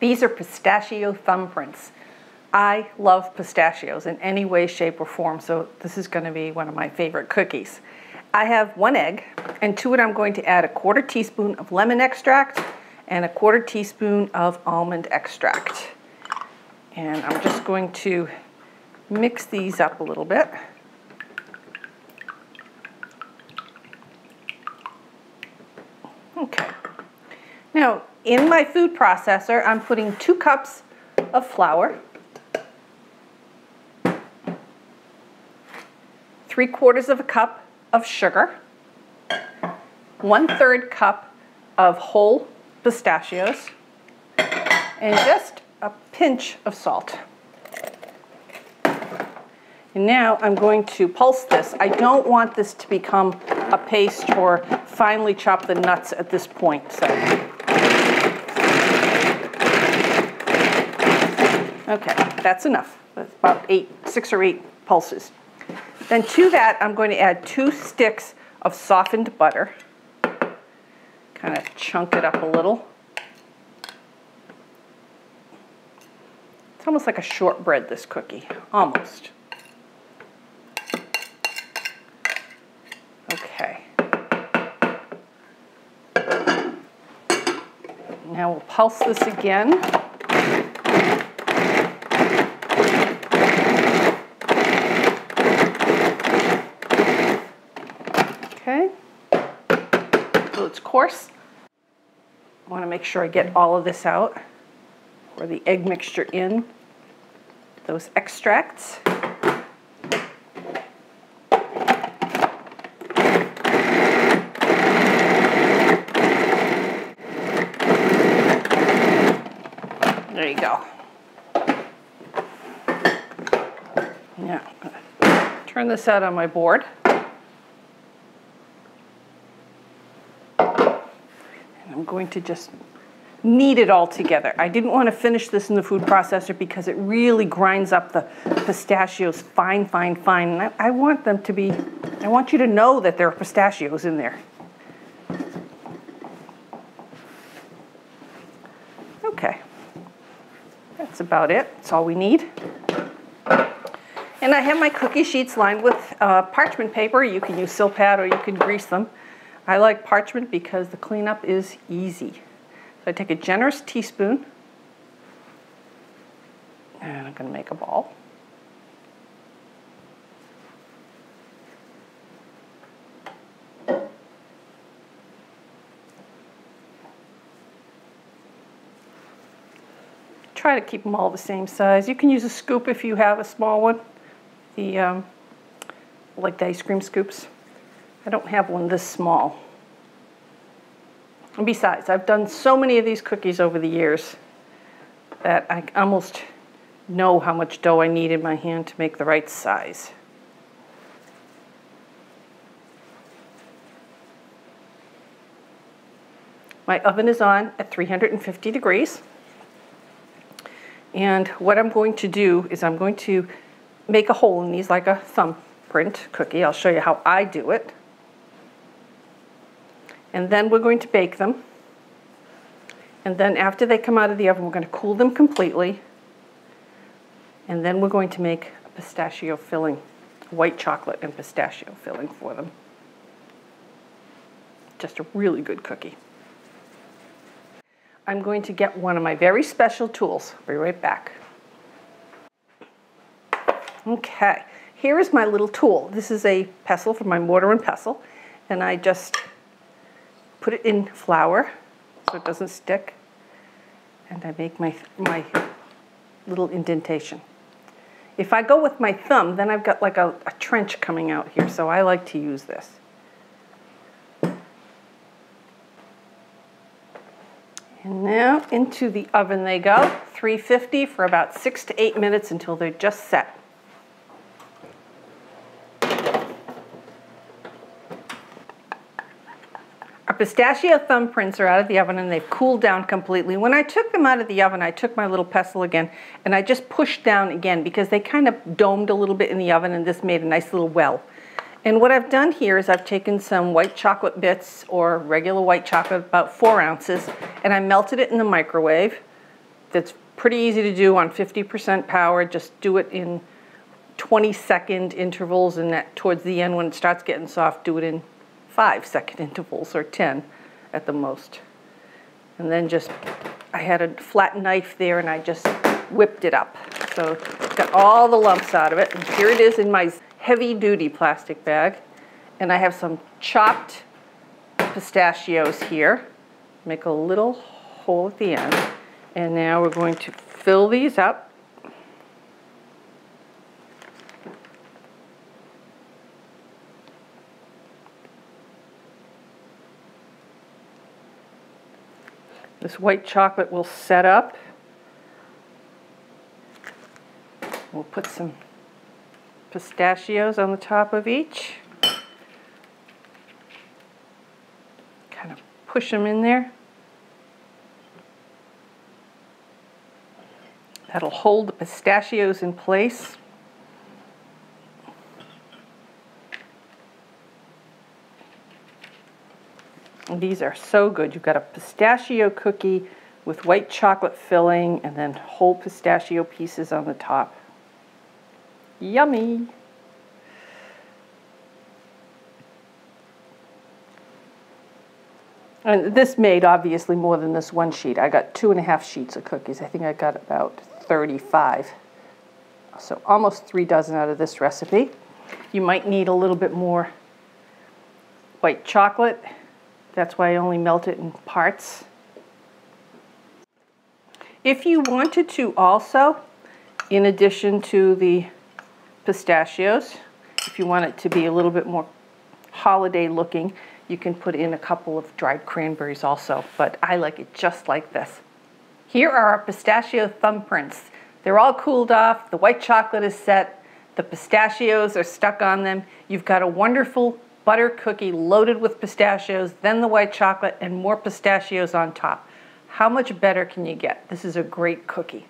These are pistachio thumbprints. I love pistachios in any way, shape, or form, so this is going to be one of my favorite cookies. I have 1 egg, and to it I'm going to add a 1/4 teaspoon of lemon extract and a 1/4 teaspoon of almond extract. And I'm just going to mix these up a little bit. Okay. Now, in my food processor, I'm putting 2 cups of flour, 3/4 cup of sugar, 1/3 cup of whole pistachios, and just a pinch of salt. And now I'm going to pulse this. I don't want this to become a paste or finely chop the nuts at this point. So. Okay, that's enough. That's about 6 or 8 pulses. Then to that, I'm going to add 2 sticks of softened butter. Kind of chunk it up a little. It's almost like a shortbread, this cookie, almost. Okay. Now we'll pulse this again. Okay. So it's coarse. I want to make sure I get all of this out, or the egg mixture in those extracts. There you go. Now, I'm gonna turn this out on my board. And I'm going to just knead it all together. I didn't want to finish this in the food processor because it really grinds up the pistachios fine, fine, fine. And I want them to be, I want you to know that there are pistachios in there. Okay. That's about it. That's all we need. And I have my cookie sheets lined with parchment paper. You can use Silpat or you can grease them. I like parchment because the cleanup is easy. So I take a generous teaspoon, and I'm going to make a ball. Try to keep them all the same size. You can use a scoop if you have a small one, like the ice cream scoops. I don't have one this small. And besides, I've done so many of these cookies over the years that I almost know how much dough I need in my hand to make the right size. My oven is on at 350 degrees. And what I'm going to do is I'm going to make a hole in these like a thumbprint cookie. I'll show you how I do it. And then we're going to bake them. And then after they come out of the oven, we're going to cool them completely. And then we're going to make a pistachio filling, white chocolate and pistachio filling for them. Just a really good cookie. I'm going to get one of my very special tools. I'll be right back. Okay, here is my little tool. This is a pestle from my mortar and pestle. And I just put it in flour so it doesn't stick. And I make my little indentation. If I go with my thumb, then I've got like a trench coming out here, so I like to use this. And now into the oven they go, 350 for about 6 to 8 minutes until they're just set. Our pistachio thumbprints are out of the oven and they've cooled down completely. When I took them out of the oven, I took my little pestle again and I just pushed down again because they kind of domed a little bit in the oven and this made a nice little well. And what I've done here is I've taken some white chocolate bits or regular white chocolate, about 4 ounces, and I melted it in the microwave that's pretty easy to do on 50% power. Just do it in 20-second intervals, and that towards the end when it starts getting soft, do it in 5-second intervals or 10 at the most. And then just, I had a flat knife there and I just whipped it up. So got all the lumps out of it. And here it is in my heavy-duty plastic bag. And I have some chopped pistachios here. Make a little hole at the end. And now we're going to fill these up. This white chocolate will set up. We'll put some pistachios on the top of each. Kind of push them in there. That'll hold the pistachios in place. And these are so good. You've got a pistachio cookie with white chocolate filling and then whole pistachio pieces on the top. Yummy! And this made obviously more than this one sheet. I got 2.5 sheets of cookies. I think I got about 35. So almost 3 dozen out of this recipe. You might need a little bit more white chocolate. That's why I only melt it in parts. If you wanted to also, in addition to the pistachios, if you want it to be a little bit more holiday looking, you can put in a couple of dried cranberries also, but I like it just like this. Here are our pistachio thumbprints. They're all cooled off, the white chocolate is set, the pistachios are stuck on them. You've got a wonderful butter cookie loaded with pistachios, then the white chocolate, and more pistachios on top. How much better can you get? This is a great cookie.